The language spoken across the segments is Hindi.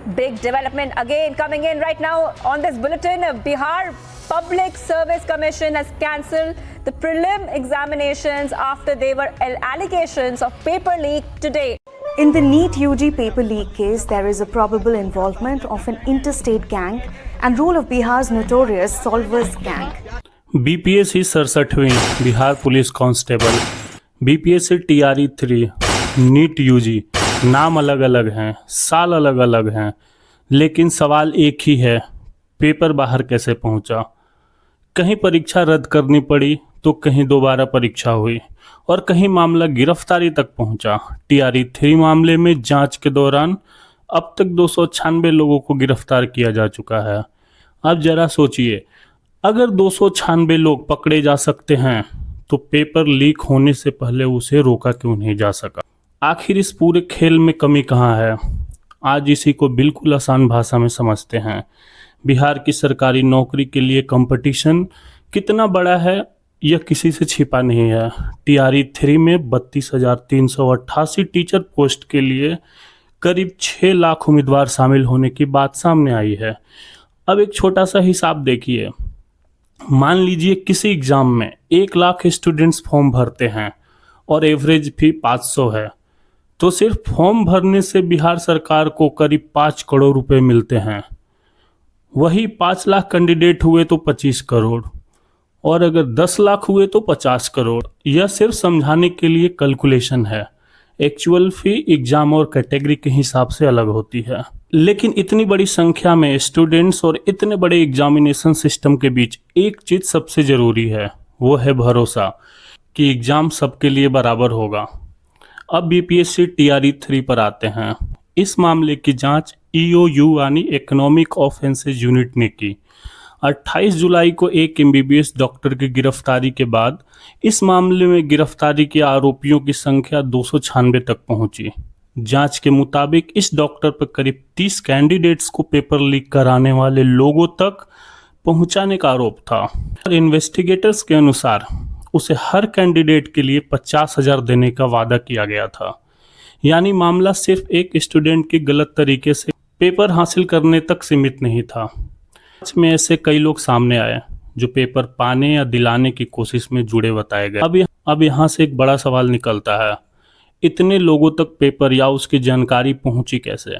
Big development again coming in right now on this bulletin. Bihar Public Service Commission has cancelled the prelim examinations after there were allegations of paper leak today. In the NEET UG paper leak case, there is a probable involvement of an interstate gang and role of Bihar's notorious Solvers gang. BPSC 67वीं Bihar police constable, BPSC TRE 3, NEET UG, नाम अलग अलग हैं, साल अलग अलग हैं, लेकिन सवाल एक ही है, पेपर बाहर कैसे पहुंचा। कहीं परीक्षा रद्द करनी पड़ी तो कहीं दोबारा परीक्षा हुई और कहीं मामला गिरफ्तारी तक पहुंचा। टीआरई 3 मामले में जांच के दौरान अब तक 296 लोगों को गिरफ्तार किया जा चुका है। अब जरा सोचिए, अगर 296 लोग पकड़े जा सकते हैं तो पेपर लीक होने से पहले उसे रोका क्यों नहीं जा सका। आखिर इस पूरे खेल में कमी कहाँ है, आज इसी को बिल्कुल आसान भाषा में समझते हैं। बिहार की सरकारी नौकरी के लिए कंपटीशन कितना बड़ा है यह किसी से छिपा नहीं है। टीआरई 3 में 32,388 टीचर पोस्ट के लिए करीब 6 लाख उम्मीदवार शामिल होने की बात सामने आई है। अब एक छोटा सा हिसाब देखिए, मान लीजिए किसी एग्जाम में 1 लाख स्टूडेंट्स फॉर्म भरते हैं और एवरेज फी 500 है, तो सिर्फ फॉर्म भरने से बिहार सरकार को करीब 5 करोड़ रुपए मिलते हैं। वही 5 लाख कैंडिडेट हुए तो 25 करोड़ और अगर 10 लाख हुए तो 50 करोड़। यह सिर्फ समझाने के लिए कैलकुलेशन है, एक्चुअल फी एग्जाम और कैटेगरी के हिसाब से अलग होती है। लेकिन इतनी बड़ी संख्या में स्टूडेंट्स और इतने बड़े एग्जामिनेशन सिस्टम के बीच एक चीज़ सबसे ज़रूरी है, वो है भरोसा कि एग्ज़ाम सबके लिए बराबर होगा। अब बीपीएससी टीआरई 3 पर आते हैं। इस मामले की जांच ईओयू यानी इकोनॉमिक ऑफेंसेज यूनिट ने की। 28 जुलाई को एक एमबीबीएस डॉक्टर की गिरफ्तारी के बाद इस मामले में गिरफ्तारी के आरोपियों की संख्या 296 तक पहुंची। जांच के मुताबिक इस डॉक्टर पर करीब 30 कैंडिडेट्स को पेपर लीक कराने वाले लोगों तक पहुंचाने का आरोप था। इन्वेस्टिगेटर्स के अनुसार उसे हर कैंडिडेट के लिए 50,000 देने का वादा किया गया था। यानी मामला सिर्फ एक स्टूडेंट के गलत तरीके से पेपर हासिल करने तक सीमित नहीं था। जांच में ऐसे कई लोग सामने आए जो पेपर पाने या दिलाने की कोशिश में जुड़े बताए गए। अब यहाँ से एक बड़ा सवाल निकलता है, इतने लोगों तक पेपर या उसकी जानकारी पहुंची कैसे?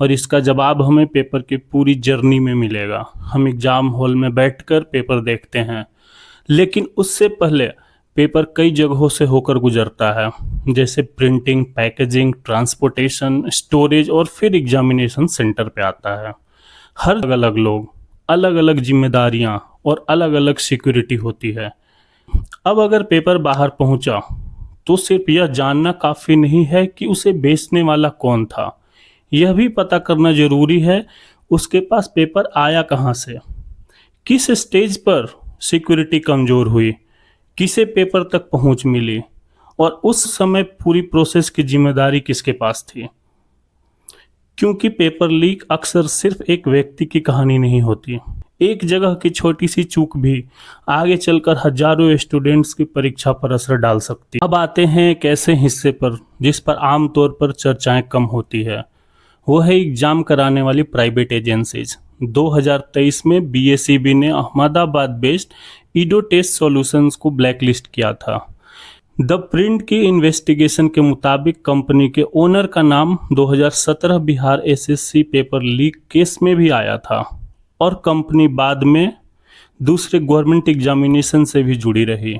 और इसका जवाब हमें पेपर की पूरी जर्नी में मिलेगा। हम एग्जाम हॉल में बैठकर पेपर देखते हैं, लेकिन उससे पहले पेपर कई जगहों से होकर गुजरता है, जैसे प्रिंटिंग, पैकेजिंग, ट्रांसपोर्टेशन, स्टोरेज और फिर एग्जामिनेशन सेंटर पे आता है। हर अलग अलग लोग, अलग अलग जिम्मेदारियां और अलग अलग सिक्योरिटी होती है। अब अगर पेपर बाहर पहुंचा तो सिर्फ यह जानना काफ़ी नहीं है कि उसे बेचने वाला कौन था, यह भी पता करना जरूरी है उसके पास पेपर आया कहाँ से, किस स्टेज पर सिक्योरिटी कमज़ोर हुई, किसे पेपर तक पहुंच मिली और उस समय पूरी प्रोसेस की जिम्मेदारी किसके पास थी। क्योंकि पेपर लीक अक्सर सिर्फ एक व्यक्ति की कहानी नहीं होती, एक जगह की छोटी सी चूक भी आगे चलकर हजारों स्टूडेंट्स की परीक्षा पर असर डाल सकती है। अब आते हैं एक ऐसे हिस्से पर जिस पर आमतौर पर चर्चाएं कम होती है, वो है एग्जाम कराने वाली प्राइवेट एजेंसीज। 2023 में बीएसईबी ने अहमदाबाद बेस्ड ईडो टेस्ट सॉल्यूशंस को ब्लैकलिस्ट किया था। द प्रिंट की इन्वेस्टिगेशन के मुताबिक कंपनी के ओनर का नाम 2017 Bihar SSC paper leak case में भी आया था और कंपनी बाद में दूसरे गवर्नमेंट एग्जामिनेशन से भी जुड़ी रही।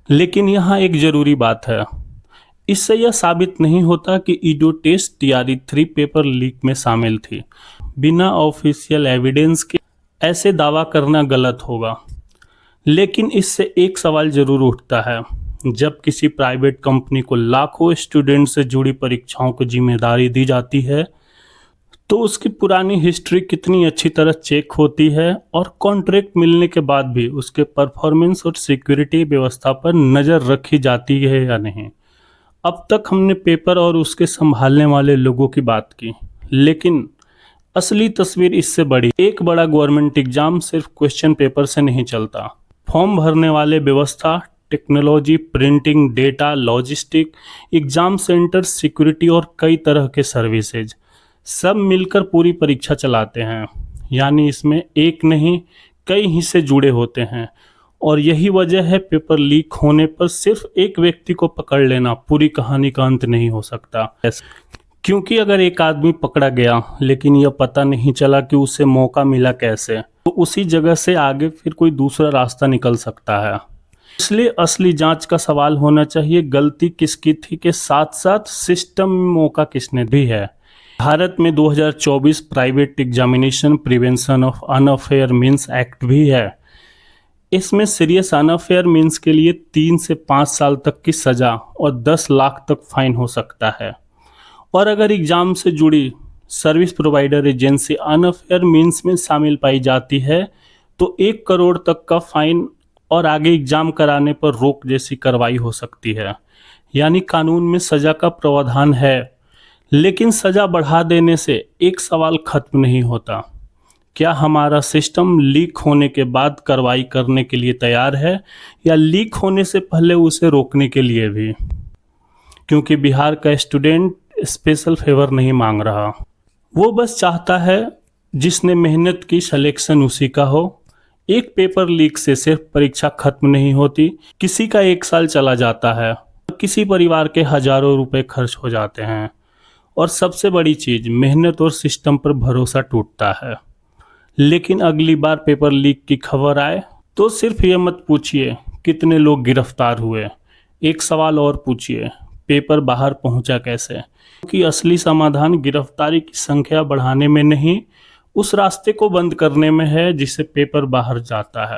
लेकिन यहाँ एक ज़रूरी बात है, इससे यह साबित नहीं होता कि ईडो टेस्ट टीआरई 3 पेपर लीक में शामिल थी। बिना ऑफिशियल एविडेंस के ऐसे दावा करना गलत होगा। लेकिन इससे एक सवाल ज़रूर उठता है, जब किसी प्राइवेट कंपनी को लाखों स्टूडेंट से जुड़ी परीक्षाओं की जिम्मेदारी दी जाती है तो उसकी पुरानी हिस्ट्री कितनी अच्छी तरह चेक होती है और कॉन्ट्रैक्ट मिलने के बाद भी उसके परफॉर्मेंस और सिक्योरिटी व्यवस्था पर नज़र रखी जाती है या नहीं। अब तक हमने पेपर और उसके संभालने वाले लोगों की बात की, लेकिन असली तस्वीर इससे बड़ी। एक बड़ा गवर्नमेंट एग्जाम सिर्फ क्वेश्चन पेपर से नहीं चलता। फॉर्म भरने वाले व्यवस्था, technology, printing, data, logistic, exam centre, security और कई तरह के सर्विसेज, सब मिलकर पूरी परीक्षा चलाते हैं, यानी इसमें एक नहीं कई हिस्से जुड़े होते हैं। और यही वजह है पेपर लीक होने पर सिर्फ एक व्यक्ति को पकड़ लेना पूरी कहानी का अंत नहीं हो सकता। क्योंकि अगर एक आदमी पकड़ा गया लेकिन यह पता नहीं चला कि उसे मौका मिला कैसे, तो उसी जगह से आगे फिर कोई दूसरा रास्ता निकल सकता है। इसलिए असली जांच का सवाल होना चाहिए गलती किसकी थी के साथ साथ सिस्टम में मौका किसने भी है। भारत में 2024 private examination prevention of unfair means act भी है। इसमें सीरियस अनअफेयर मीन्स के लिए 3 से 5 साल तक की सजा और 10 लाख तक फाइन हो सकता है। और अगर एग्जाम से जुड़ी सर्विस प्रोवाइडर एजेंसी अनअफेयर मीन्स में शामिल पाई जाती है तो 1 करोड़ तक का फाइन और आगे एग्जाम कराने पर रोक जैसी कार्रवाई हो सकती है। यानी कानून में सजा का प्रावधान है, लेकिन सजा बढ़ा देने से एक सवाल खत्म नहीं होता, क्या हमारा सिस्टम लीक होने के बाद कार्रवाई करने के लिए तैयार है या लीक होने से पहले उसे रोकने के लिए भी। क्योंकि बिहार का स्टूडेंट स्पेशल फेवर नहीं मांग रहा, वो बस चाहता है जिसने मेहनत की सिलेक्शन उसी का हो। एक पेपर लीक से सिर्फ परीक्षा खत्म नहीं होती, किसी का 1 साल चला जाता है, किसी परिवार के हजारों रुपए खर्च हो जाते हैं और सबसे बड़ी चीज मेहनत और सिस्टम पर भरोसा टूटता है। लेकिन अगली बार पेपर लीक की खबर आए तो सिर्फ ये मत पूछिए कितने लोग गिरफ्तार हुए, एक सवाल और पूछिए पेपर बाहर पहुंचा कैसे। क्योंकि असली समाधान गिरफ्तारी की संख्या बढ़ाने में नहीं, उस रास्ते को बंद करने में है जिससे पेपर बाहर जाता है।